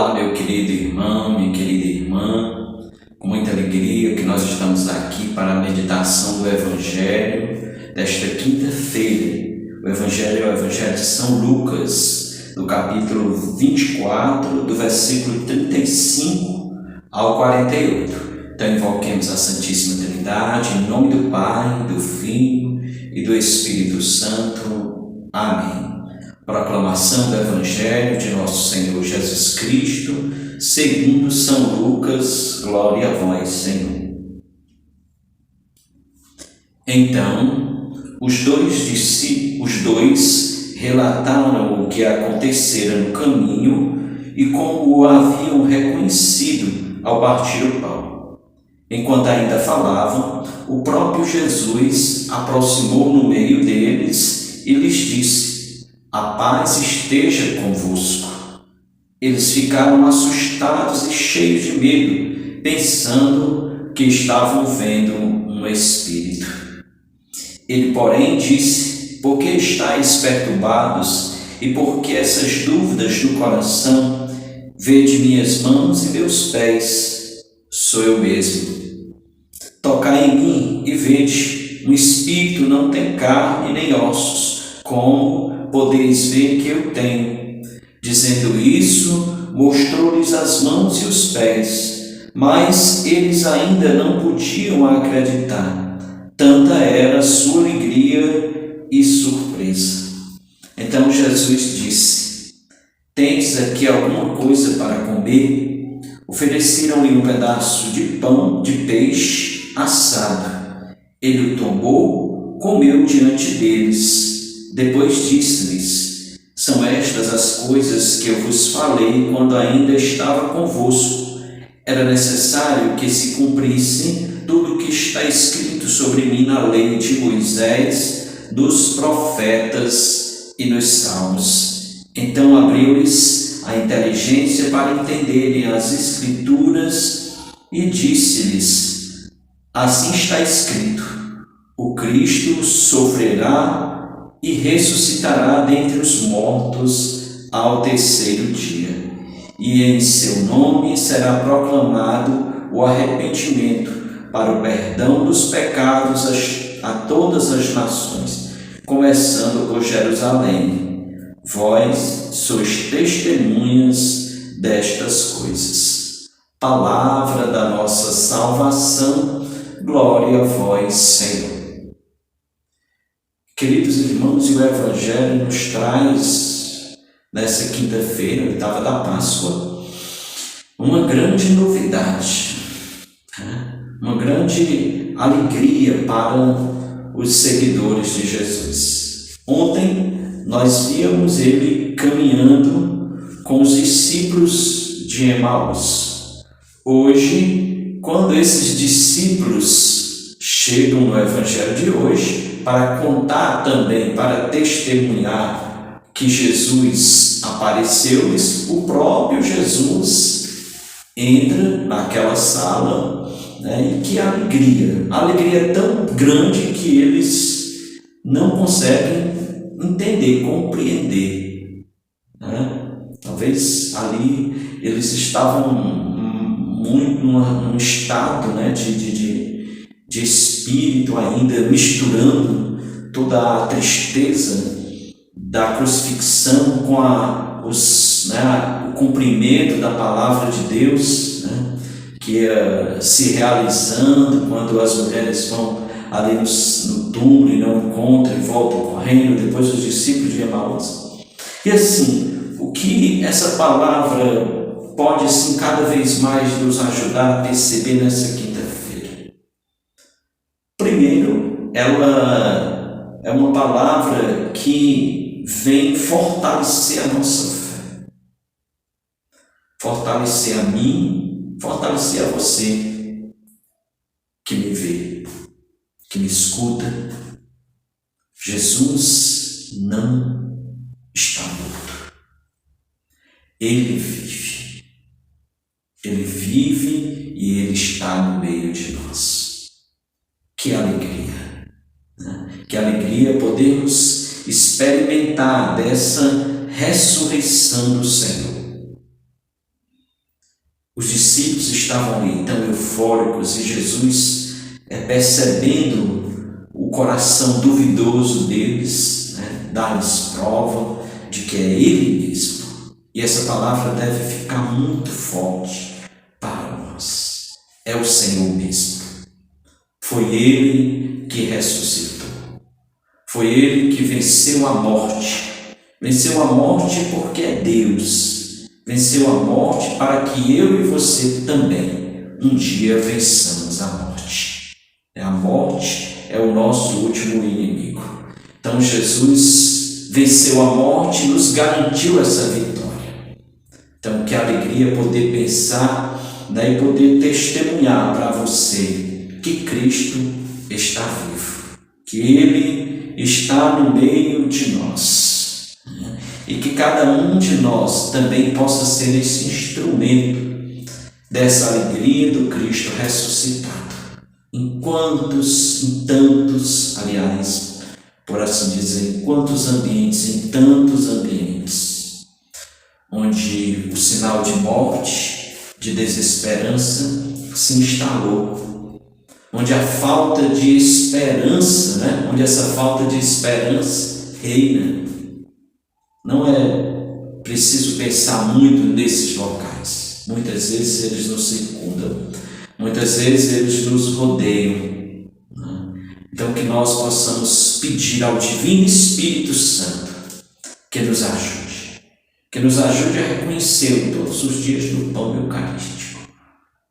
Olá, meu querido irmão, minha querida irmã, com muita alegria que nós estamos aqui para a meditação do Evangelho desta quinta-feira. O Evangelho é o Evangelho de São Lucas, do capítulo 24, do versículo 35 ao 48. Então invoquemos a Santíssima Trindade, em nome do Pai, do Filho e do Espírito Santo. Amém. Proclamação do Evangelho de nosso Senhor Jesus Cristo, segundo São Lucas. Glória a vós, Senhor. Então, os dois relataram o que acontecera no caminho e como o haviam reconhecido ao partir o pão. Enquanto ainda falavam, o próprio Jesus aproximou no meio deles e lhes disse: a paz esteja convosco. Eles ficaram assustados e cheios de medo, pensando que estavam vendo um espírito. Ele, porém, disse: por que estáis perturbados e por que essas dúvidas no coração? Vede minhas mãos e meus pés, sou eu mesmo. Tocai em mim e vede, um espírito não tem carne nem ossos, como podeis ver que eu tenho. Dizendo isso, mostrou-lhes as mãos e os pés, mas eles ainda não podiam acreditar. Tanta era a sua alegria e surpresa. Então Jesus disse: tendes aqui alguma coisa para comer? Ofereceram-lhe um pedaço de pão de peixe assado. Ele o tomou, comeu diante deles. Depois disse-lhes: são estas as coisas que eu vos falei quando ainda estava convosco. Era necessário que se cumprisse tudo o que está escrito sobre mim na lei de Moisés, dos profetas e nos salmos. Então abriu-lhes a inteligência para entenderem as Escrituras e disse-lhes: assim está escrito, o Cristo sofrerá e ressuscitará dentre os mortos ao terceiro dia. E em seu nome será proclamado o arrependimento para o perdão dos pecados a todas as nações, começando por Jerusalém. Vós sois testemunhas destas coisas. Palavra da nossa salvação, glória a vós, Senhor. Queridos irmãos, o Evangelho nos traz, nessa quinta-feira, oitava da Páscoa, uma grande novidade, uma grande alegria para os seguidores de Jesus. Ontem nós víamos ele caminhando com os discípulos de Emaús. Hoje, quando esses discípulos chegam no Evangelho de hoje, para contar também, para testemunhar que Jesus apareceu-lhes, o próprio Jesus entra naquela sala, e que a alegria é tão grande que eles não conseguem entender, compreender. Talvez ali eles estavam muito num estado de espírito ainda, misturando toda a tristeza da crucifixão com o cumprimento da palavra de Deus, que ia se realizando quando as mulheres vão ali no túmulo e não encontram e voltam correndo, depois os discípulos de Emaús. E assim, o que essa palavra pode assim, cada vez mais nos ajudar a perceber nessa quinta-feira? Primeiro, ela é uma palavra que vem fortalecer a nossa fé. Fortalecer a mim, fortalecer a você que me vê, que me escuta. Jesus não está morto. Ele vive. Ele vive e Ele está no meio de nós. Que alegria! Que alegria podermos experimentar dessa ressurreição do Senhor. Os discípulos estavam ali tão eufóricos e Jesus, percebendo o coração duvidoso deles, dá-lhes prova de que é Ele mesmo. E essa palavra deve ficar muito forte para nós. É o Senhor mesmo. Foi Ele que ressuscitou. Foi Ele que venceu a morte. Venceu a morte porque é Deus. Venceu a morte para que eu e você também um dia vençamos a morte. A morte é o nosso último inimigo. Então Jesus venceu a morte e nos garantiu essa vitória. Então que alegria poder pensar, e poder testemunhar para você que Cristo está vivo, que Ele está no meio de nós. E que cada um de nós também possa ser esse instrumento dessa alegria do Cristo ressuscitado. Em tantos, aliás, por assim dizer, em tantos ambientes, onde o sinal de morte, de desesperança se instalou, onde a falta de esperança, onde essa falta de esperança reina. Não é preciso pensar muito nesses locais. Muitas vezes eles nos circundam. Muitas vezes eles nos rodeiam. Então que nós possamos pedir ao Divino Espírito Santo que nos ajude. Que nos ajude a reconhecer todos os dias no pão eucarístico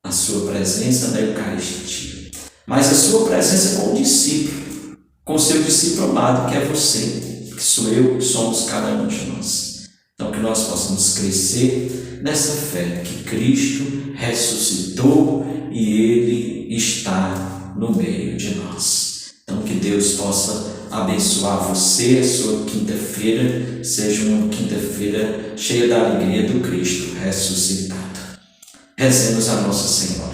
a sua presença na Eucaristia. Mas a sua presença com o discípulo, com o seu discípulo amado, que é você, que sou eu, que somos cada um de nós. Então que nós possamos crescer nessa fé que Cristo ressuscitou e Ele está no meio de nós. Então que Deus possa abençoar você, a sua quinta-feira seja uma quinta-feira cheia da alegria do Cristo ressuscitado. Rezemos a Nossa Senhora.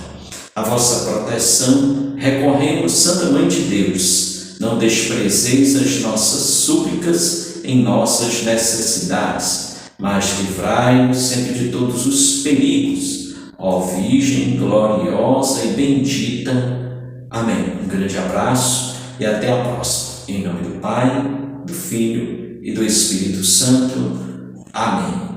A vossa proteção recorremos, Santa Mãe de Deus. Não desprezeis as nossas súplicas em nossas necessidades, mas livrai-nos sempre de todos os perigos, ó Virgem gloriosa e bendita. Amém. Um grande abraço e até a próxima. Em nome do Pai, do Filho e do Espírito Santo. Amém.